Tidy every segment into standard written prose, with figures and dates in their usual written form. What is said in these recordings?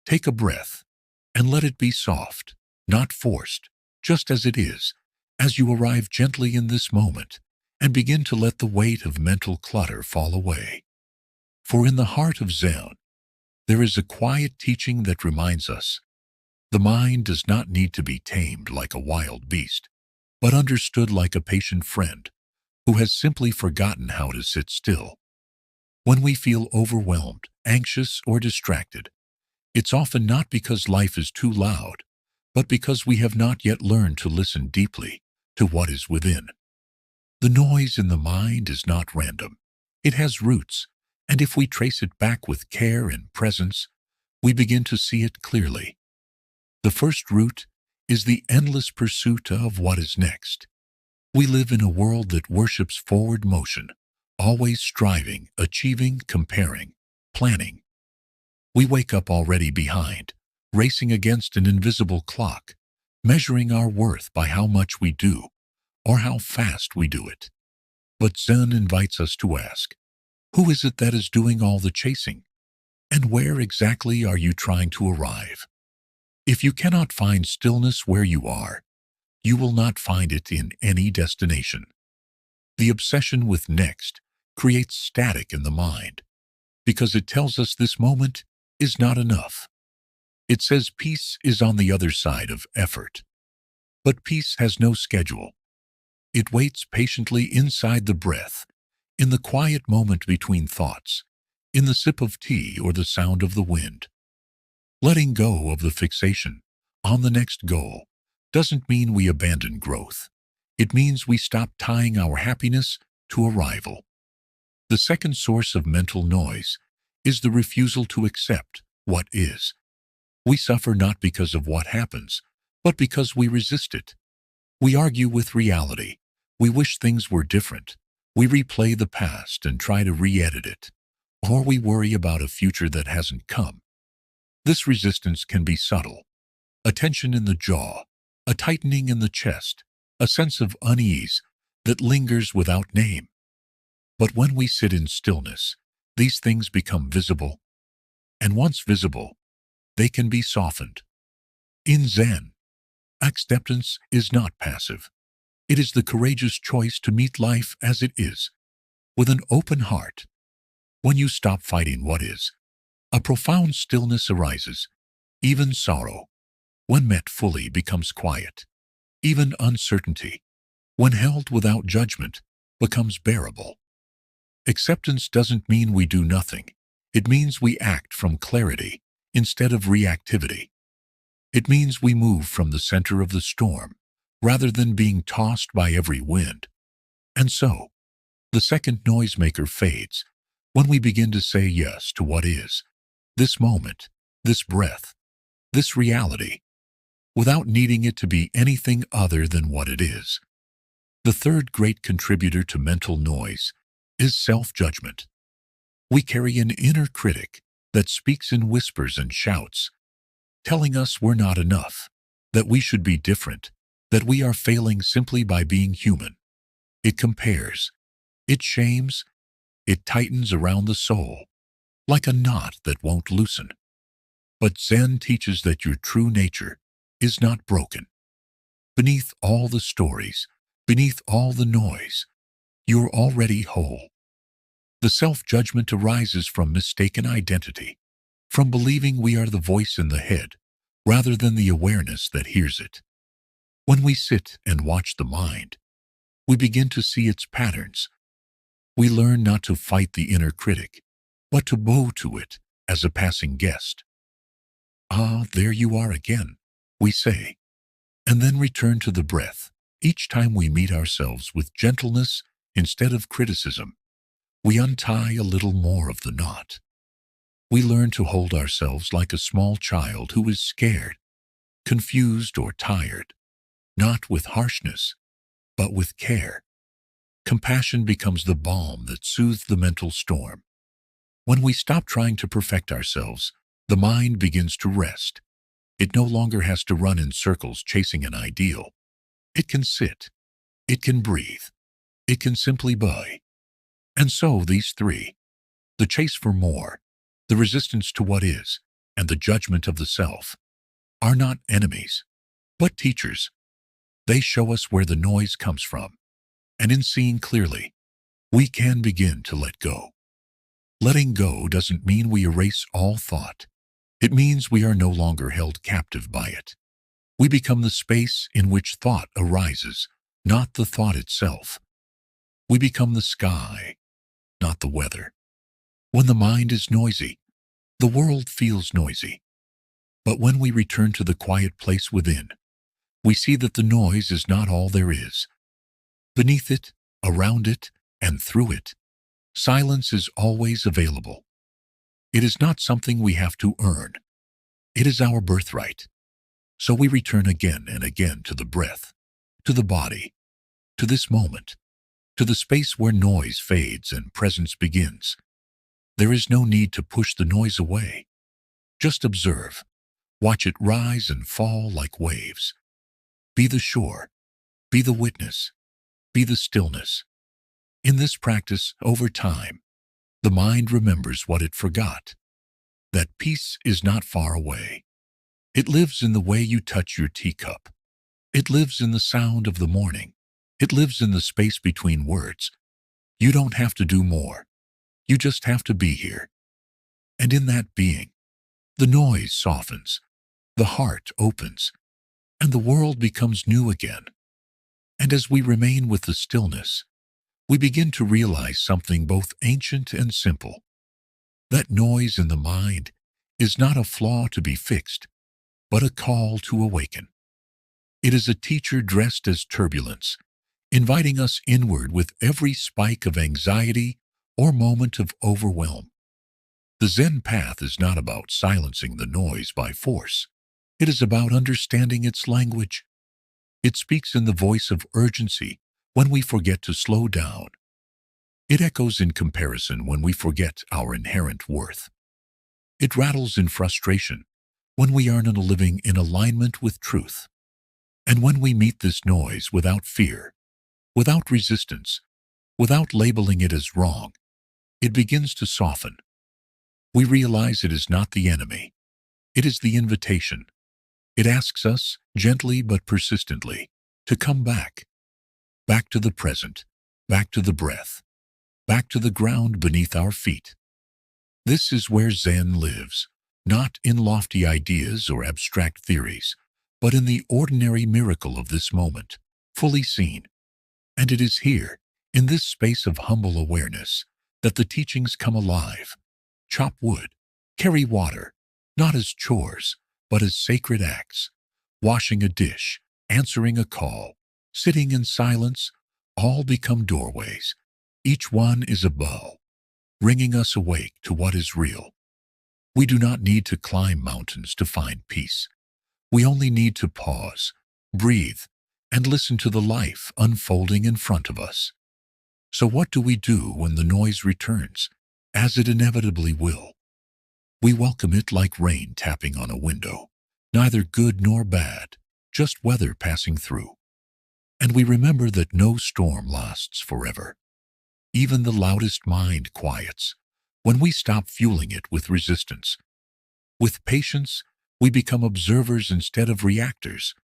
Take a breath and let it be soft, not forced, just as it is, as you arrive gently in this moment and begin to let the weight of mental clutter fall away. For in the heart of Zen, there is a quiet teaching that reminds us the mind does not need to be tamed like a wild beast, but understood like a patient friend who has simply forgotten how to sit still. When we feel overwhelmed, anxious, or distracted, it's often not because life is too loud, but because we have not yet learned to listen deeply to what is within. The noise in the mind is not random. It has roots, and if we trace it back with care and presence, we begin to see it clearly. The first root is the endless pursuit of what is next. We live in a world that worships forward motion, always striving, achieving, comparing, planning. We wake up already behind, racing against an invisible clock, measuring our worth by how much we do or how fast we do it. But Zen invites us to ask, who is it that is doing all the chasing? And where exactly are you trying to arrive? If you cannot find stillness where you are, you will not find it in any destination. The obsession with next creates static in the mind because it tells us this moment is not enough. It says peace is on the other side of effort. But peace has no schedule. It waits patiently inside the breath, in the quiet moment between thoughts, in the sip of tea or the sound of the wind. Letting go of the fixation on the next goal doesn't mean we abandon growth. It means we stop tying our happiness to arrival. The second source of mental noise is the refusal to accept what is. We suffer not because of what happens, but because we resist it. We argue with reality. We wish things were different. We replay the past and try to re-edit it. Or we worry about a future that hasn't come. This resistance can be subtle. A tension in the jaw, a tightening in the chest, a sense of unease that lingers without name. But when we sit in stillness, these things become visible. And once visible, they can be softened. In Zen, acceptance is not passive. It is the courageous choice to meet life as it is, with an open heart. When you stop fighting what is, a profound stillness arises. Even sorrow, when met fully, becomes quiet. Even uncertainty, when held without judgment, becomes bearable. Acceptance doesn't mean we do nothing. It means we act from clarity instead of reactivity. It means we move from the center of the storm rather than being tossed by every wind. And so, the second noisemaker fades when we begin to say yes to what is, this moment, this breath, this reality, without needing it to be anything other than what it is. The third great contributor to mental noise is self-judgment. We carry an inner critic that speaks in whispers and shouts, telling us we're not enough, that we should be different, that we are failing simply by being human. It compares, it shames, it tightens around the soul, like a knot that won't loosen. But Zen teaches that your true nature is not broken. Beneath all the stories, beneath all the noise, you're already whole. The self-judgment arises from mistaken identity, from believing we are the voice in the head, rather than the awareness that hears it. When we sit and watch the mind, we begin to see its patterns. We learn not to fight the inner critic, but to bow to it as a passing guest. Ah, there you are again, we say, and then return to the breath. Each time we meet ourselves with gentleness instead of criticism, we untie a little more of the knot. We learn to hold ourselves like a small child who is scared, confused, or tired, not with harshness, but with care. Compassion becomes the balm that soothes the mental storm. When we stop trying to perfect ourselves, the mind begins to rest. It no longer has to run in circles chasing an ideal. It can sit. It can breathe. It can simply be. And so these three, the chase for more, the resistance to what is, and the judgment of the self are not enemies, but teachers. They show us where the noise comes from, and in seeing clearly, we can begin to let go. Letting go doesn't mean we erase all thought. It means we are no longer held captive by it. We become the space in which thought arises, not the thought itself. We become the sky, not the weather. When the mind is noisy, the world feels noisy. But when we return to the quiet place within, we see that the noise is not all there is. Beneath it, around it, and through it, silence is always available. It is not something we have to earn. It is our birthright. So we return again and again to the breath, to the body, to this moment, to the space where noise fades and presence begins. There is no need to push the noise away. Just observe. Watch it rise and fall like waves. Be the shore. Be the witness. Be the stillness. In this practice, over time, the mind remembers what it forgot. That peace is not far away. It lives in the way you touch your teacup. It lives in the sound of the morning. It lives in the space between words. You don't have to do more. You just have to be here. And in that being, the noise softens, the heart opens, and the world becomes new again. And as we remain with the stillness, we begin to realize something both ancient and simple. That noise in the mind is not a flaw to be fixed, but a call to awaken. It is a teacher dressed as turbulence, inviting us inward with every spike of anxiety or moment of overwhelm. The Zen path is not about silencing the noise by force. It is about understanding its language. It speaks in the voice of urgency when we forget to slow down. It echoes in comparison when we forget our inherent worth. It rattles in frustration when we are not living in alignment with truth. And when we meet this noise without fear, without resistance, without labeling it as wrong, it begins to soften. We realize it is not the enemy. It is the invitation. It asks us, gently but persistently, to come back. Back to the present, back to the breath, back to the ground beneath our feet. This is where Zen lives, not in lofty ideas or abstract theories, but in the ordinary miracle of this moment, fully seen. And it is here, in this space of humble awareness, that the teachings come alive. Chop wood, carry water, not as chores, but as sacred acts. Washing a dish, answering a call, sitting in silence, all become doorways. Each one is a bell, bringing us awake to what is real. We do not need to climb mountains to find peace. We only need to pause, breathe, and listen to the life unfolding in front of us. So what do we do when the noise returns, as it inevitably will? We welcome it like rain tapping on a window, neither good nor bad, just weather passing through. And we remember that no storm lasts forever. Even the loudest mind quiets when we stop fueling it with resistance. With patience, we become observers instead of reactors.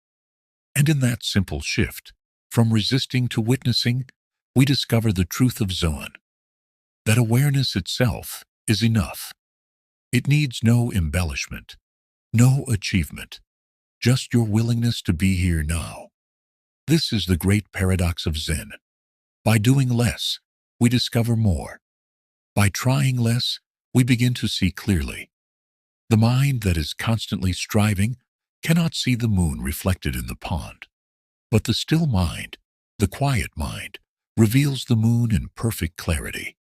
And in that simple shift, from resisting to witnessing, we discover the truth of Zen. That awareness itself is enough. It needs no embellishment, no achievement, just your willingness to be here now. This is the great paradox of Zen. By doing less, we discover more. By trying less, we begin to see clearly. The mind that is constantly striving cannot see the moon reflected in the pond. But the still mind, the quiet mind, reveals the moon in perfect clarity.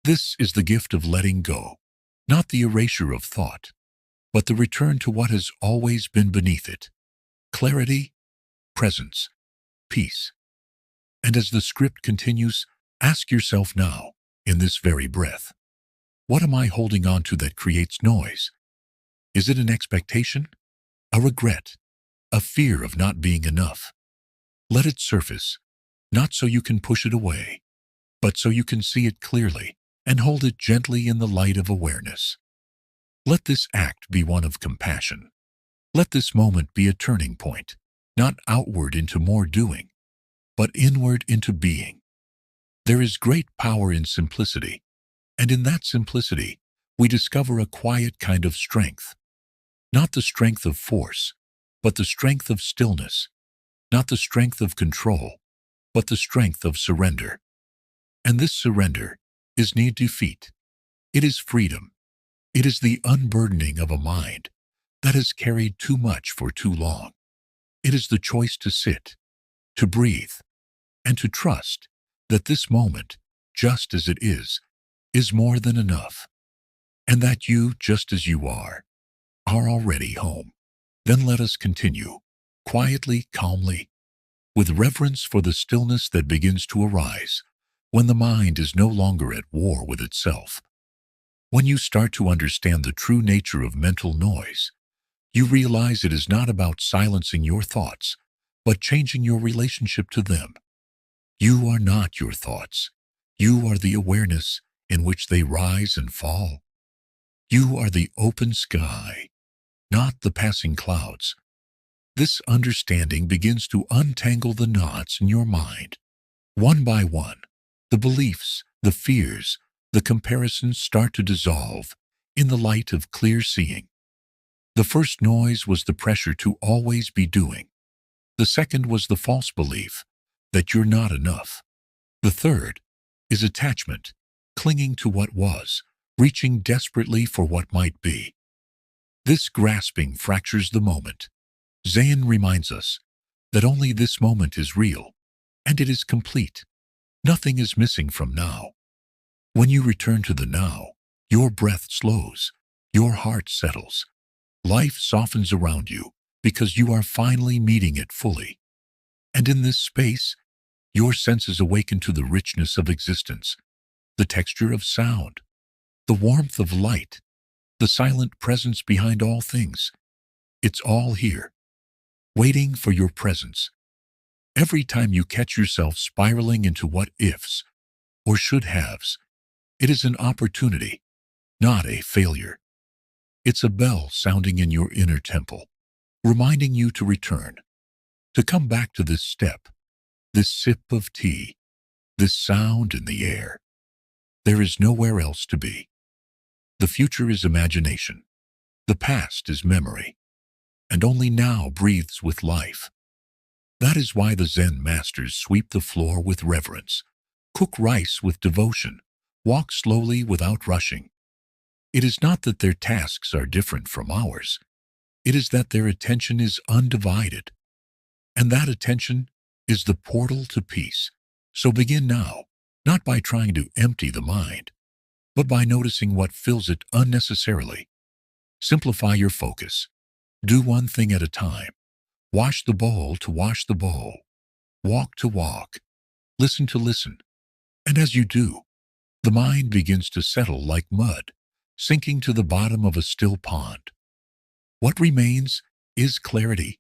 This is the gift of letting go, not the erasure of thought, but the return to what has always been beneath it. Clarity, presence, peace. And as the script continues, ask yourself now, in this very breath, what am I holding on to that creates noise? Is it an expectation? A regret? A fear of not being enough? Let it surface, not so you can push it away, but so you can see it clearly and hold it gently in the light of awareness. Let this act be one of compassion. Let this moment be a turning point, not outward into more doing, but inward into being. There is great power in simplicity, and in that simplicity, we discover a quiet kind of strength. Not the strength of force, but the strength of stillness. Not the strength of control, but the strength of surrender. And this surrender is not defeat. It is freedom. It is the unburdening of a mind that has carried too much for too long. It is the choice to sit, to breathe, and to trust that this moment, just as it is more than enough, and that you, just as you are already home. Then let us continue, quietly, calmly, with reverence for the stillness that begins to arise when the mind is no longer at war with itself. When you start to understand the true nature of mental noise, you realize it is not about silencing your thoughts, but changing your relationship to them. You are not your thoughts. You are the awareness in which they rise and fall. You are the open sky, not the passing clouds. This understanding begins to untangle the knots in your mind. One by one, the beliefs, the fears, the comparisons start to dissolve in the light of clear seeing. The first noise was the pressure to always be doing. The second was the false belief that you're not enough. The third is attachment, clinging to what was, reaching desperately for what might be. This grasping fractures the moment. Zen reminds us that only this moment is real, and it is complete. Nothing is missing from now. When you return to the now, your breath slows, your heart settles. Life softens around you because you are finally meeting it fully. And in this space, your senses awaken to the richness of existence, the texture of sound, the warmth of light, the silent presence behind all things. It's all here, waiting for your presence. Every time you catch yourself spiraling into what-ifs or should-haves, it is an opportunity, not a failure. It's a bell sounding in your inner temple, reminding you to return, to come back to this step, this sip of tea, this sound in the air. There is nowhere else to be. The future is imagination. The past is memory. And only now breathes with life. That is why the Zen masters sweep the floor with reverence, cook rice with devotion, walk slowly without rushing. It is not that their tasks are different from ours. It is that their attention is undivided. And that attention is the portal to peace. So begin now, not by trying to empty the mind, but by noticing what fills it unnecessarily. Simplify your focus. Do one thing at a time. Wash the bowl to wash the bowl. Walk to walk. Listen to listen. And as you do, the mind begins to settle like mud, sinking to the bottom of a still pond. What remains is clarity.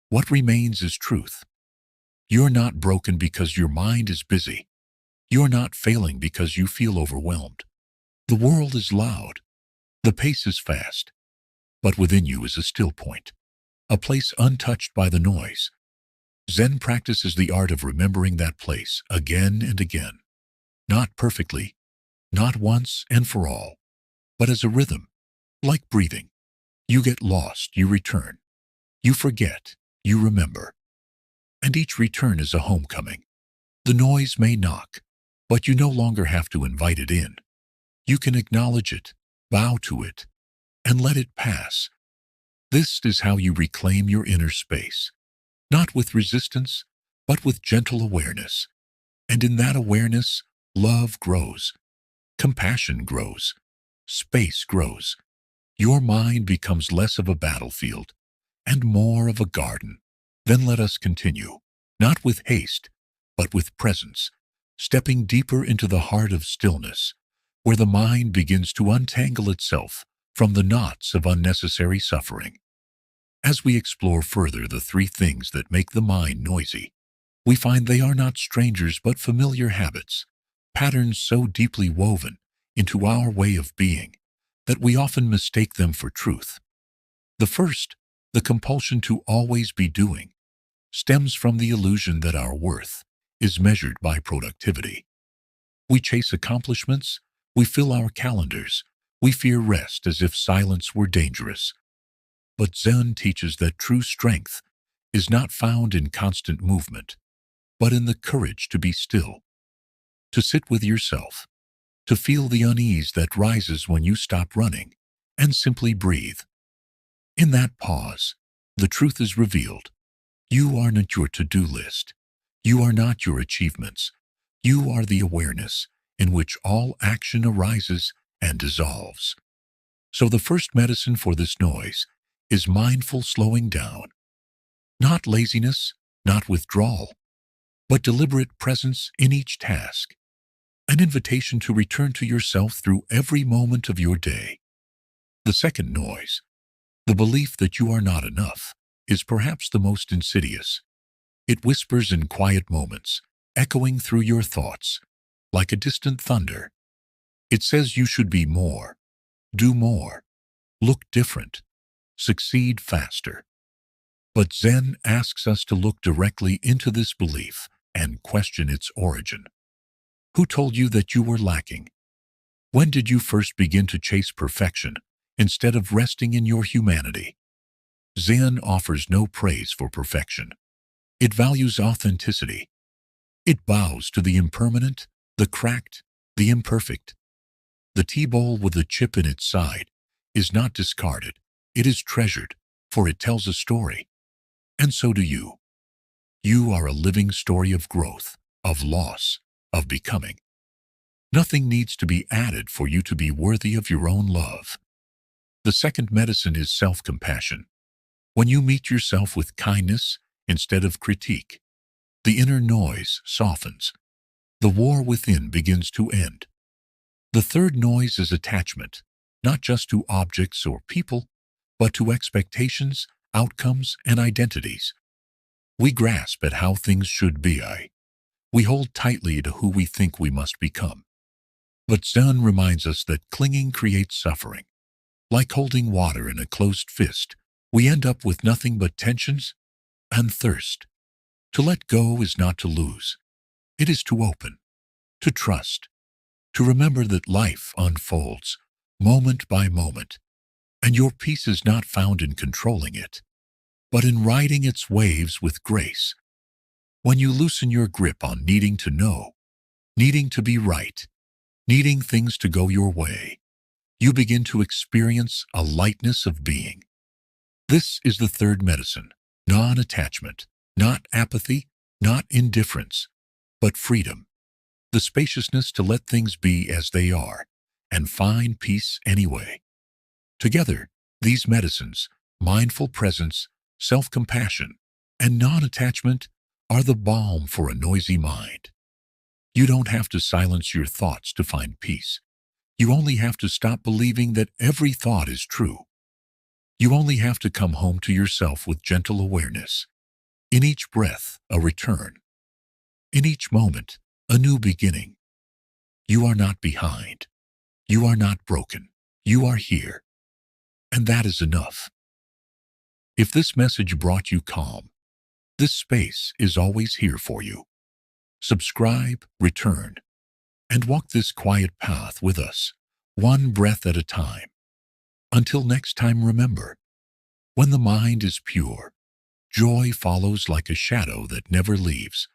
What remains is truth. You're not broken because your mind is busy. You're not failing because you feel overwhelmed. The world is loud. The pace is fast. But within you is a still point, a place untouched by the noise. Zen practice is the art of remembering that place again and again. Not perfectly, not once and for all, but as a rhythm, like breathing. You get lost, you return. You forget, you remember. And each return is a homecoming. The noise may knock, but you no longer have to invite it in. You can acknowledge it, bow to it, and let it pass. This is how you reclaim your inner space, not with resistance, but with gentle awareness. And in that awareness, love grows, compassion grows, space grows. Your mind becomes less of a battlefield and more of a garden. Then let us continue, not with haste, but with presence, stepping deeper into the heart of stillness, where the mind begins to untangle itself from the knots of unnecessary suffering. As we explore further the three things that make the mind noisy, we find they are not strangers but familiar habits, patterns so deeply woven into our way of being that we often mistake them for truth. The first, the compulsion to always be doing, stems from the illusion that our worth is measured by productivity. We chase accomplishments, we fill our calendars, we fear rest as if silence were dangerous. But Zen teaches that true strength is not found in constant movement, but in the courage to be still, to sit with yourself, to feel the unease that rises when you stop running, and simply breathe. In that pause, the truth is revealed. You are not your to-do list. You are not your achievements. You are the awareness in which all action arises and dissolves. So the first medicine for this noise is mindful slowing down. Not laziness, not withdrawal, but deliberate presence in each task. An invitation to return to yourself through every moment of your day. The second noise, the belief that you are not enough, is perhaps the most insidious. It whispers in quiet moments, echoing through your thoughts, like a distant thunder. It says you should be more, do more, look different, succeed faster. But Zen asks us to look directly into this belief and question its origin. Who told you that you were lacking? When did you first begin to chase perfection instead of resting in your humanity? Zen offers no praise for perfection. It values authenticity. It bows to the impermanent, the cracked, the imperfect. The tea bowl with the chip in its side is not discarded. It is treasured, for it tells a story. And so do you. You are a living story of growth, of loss, of becoming. Nothing needs to be added for you to be worthy of your own love. The second medicine is self-compassion. When you meet yourself with kindness instead of critique, the inner noise softens. The war within begins to end. The third noise is attachment, not just to objects or people, but to expectations, outcomes, and identities. We grasp at how things should be. We hold tightly to who we think we must become. But Zen reminds us that clinging creates suffering. Like holding water in a closed fist, we end up with nothing but tensions and thirst. To let go is not to lose. It is to open, to trust, to remember that life unfolds moment by moment, and your peace is not found in controlling it, but in riding its waves with grace. When you loosen your grip on needing to know, needing to be right, needing things to go your way, you begin to experience a lightness of being. This is the third medicine, non-attachment, not apathy, not indifference, but freedom. The spaciousness to let things be as they are and find peace anyway. Together, these medicines, mindful presence, self-compassion, and non-attachment, are the balm for a noisy mind. You don't have to silence your thoughts to find peace. You only have to stop believing that every thought is true. You only have to come home to yourself with gentle awareness. In each breath, a return. In each moment, a new beginning. You are not behind. You are not broken. You are here. And that is enough. If this message brought you calm, this space is always here for you. Subscribe, return, and walk this quiet path with us, one breath at a time. Until next time, remember, when the mind is pure, joy follows like a shadow that never leaves.